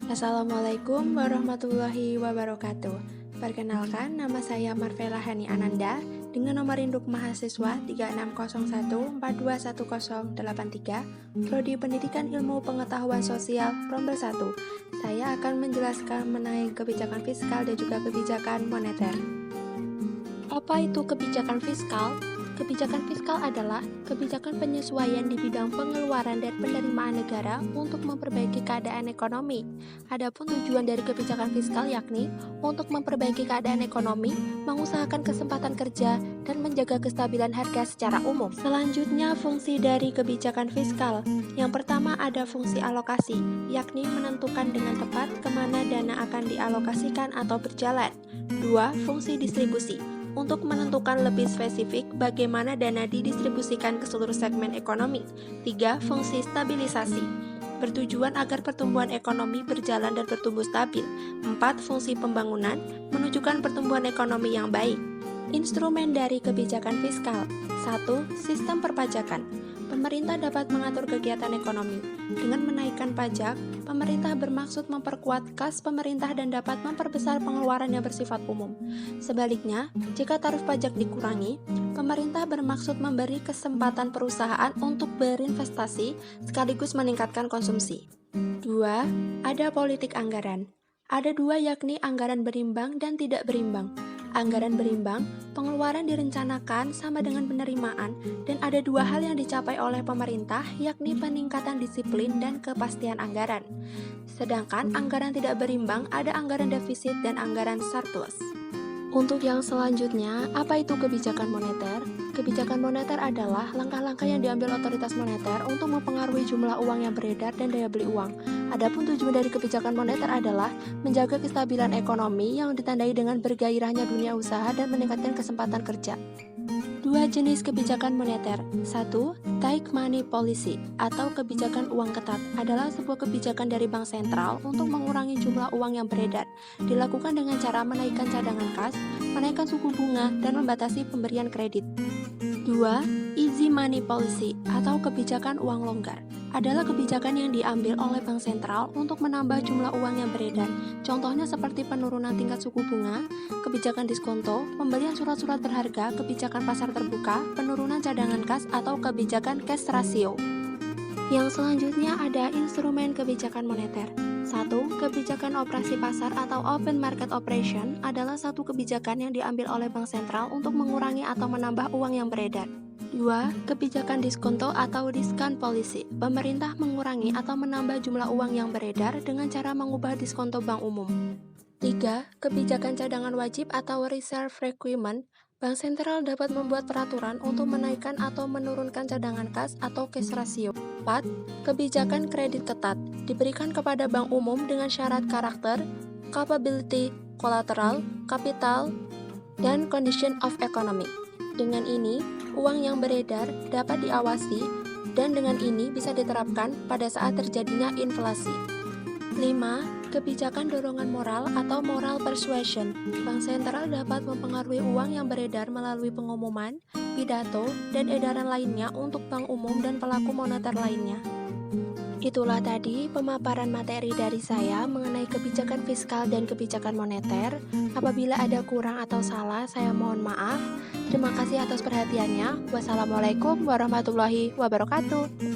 Assalamualaikum warahmatullahi wabarakatuh. Perkenalkan, nama saya Marvela Hani Ananda dengan nomor induk mahasiswa 3601421083, Prodi Pendidikan Ilmu Pengetahuan Sosial, Rombel 1. Saya akan menjelaskan mengenai kebijakan fiskal dan juga kebijakan moneter. Apa itu kebijakan fiskal? Kebijakan fiskal adalah kebijakan penyesuaian di bidang pengeluaran dan penerimaan negara untuk memperbaiki keadaan ekonomi. Adapun tujuan dari kebijakan fiskal yakni untuk memperbaiki keadaan ekonomi, mengusahakan kesempatan kerja, dan menjaga kestabilan harga secara umum. Selanjutnya, fungsi dari kebijakan fiskal. Yang pertama ada fungsi alokasi, yakni menentukan dengan tepat kemana dana akan dialokasikan atau berjalan. 2. Fungsi distribusi, untuk menentukan lebih spesifik bagaimana dana didistribusikan ke seluruh segmen ekonomi. 3. Fungsi stabilisasi, bertujuan agar pertumbuhan ekonomi berjalan dan bertumbuh stabil. 4. Fungsi pembangunan, menunjukkan pertumbuhan ekonomi yang baik. Instrumen dari kebijakan fiskal. 1. Sistem perpajakan. Pemerintah dapat mengatur kegiatan ekonomi. Dengan menaikkan pajak, pemerintah bermaksud memperkuat kas pemerintah dan dapat memperbesar pengeluaran yang bersifat umum. Sebaliknya, jika tarif pajak dikurangi, pemerintah bermaksud memberi kesempatan perusahaan untuk berinvestasi sekaligus meningkatkan konsumsi. 2. Ada politik anggaran. Ada dua, yakni anggaran berimbang dan tidak berimbang. Anggaran berimbang, pengeluaran direncanakan sama dengan penerimaan, dan ada dua hal yang dicapai oleh pemerintah, yakni peningkatan disiplin dan kepastian anggaran. Sedangkan anggaran tidak berimbang, ada anggaran defisit dan anggaran surplus. Untuk yang selanjutnya, apa itu kebijakan moneter? Kebijakan moneter adalah langkah-langkah yang diambil otoritas moneter untuk mempengaruhi jumlah uang yang beredar dan daya beli uang. Adapun tujuan dari kebijakan moneter adalah menjaga kestabilan ekonomi yang ditandai dengan bergairahnya dunia usaha dan meningkatkan kesempatan kerja. Dua jenis kebijakan moneter. 1. Tight money policy atau kebijakan uang ketat adalah sebuah kebijakan dari bank sentral untuk mengurangi jumlah uang yang beredar. Dilakukan dengan cara menaikkan cadangan kas, menaikkan suku bunga, dan membatasi pemberian kredit. 2. Easy money policy atau kebijakan uang longgar adalah kebijakan yang diambil oleh bank sentral untuk menambah jumlah uang yang beredar. Contohnya seperti penurunan tingkat suku bunga, kebijakan diskonto, pembelian surat-surat berharga, kebijakan pasar terbuka, penurunan cadangan kas, atau kebijakan cash ratio. Yang selanjutnya ada instrumen kebijakan moneter. 1. Kebijakan operasi pasar atau open market operation adalah satu kebijakan yang diambil oleh bank sentral untuk mengurangi atau menambah uang yang beredar. 2. Kebijakan diskonto atau discount policy. Pemerintah mengurangi atau menambah jumlah uang yang beredar dengan cara mengubah diskonto bank umum. 3. Kebijakan cadangan wajib atau reserve requirement. Bank sentral dapat membuat peraturan untuk menaikkan atau menurunkan cadangan kas atau cash ratio. 4. Kebijakan kredit ketat diberikan kepada bank umum dengan syarat karakter, capability, collateral, capital, dan condition of economy. Dengan ini, uang yang beredar dapat diawasi dan dengan ini bisa diterapkan pada saat terjadinya inflasi. 5. Kebijakan dorongan moral atau moral persuasion. Bank sentral dapat mempengaruhi uang yang beredar melalui pengumuman, pidato, dan edaran lainnya untuk bank umum dan pelaku moneter lainnya. Itulah tadi pemaparan materi dari saya mengenai kebijakan fiskal dan kebijakan moneter. Apabila ada kurang atau salah, saya mohon maaf. Terima kasih atas perhatiannya. Wassalamualaikum warahmatullahi wabarakatuh.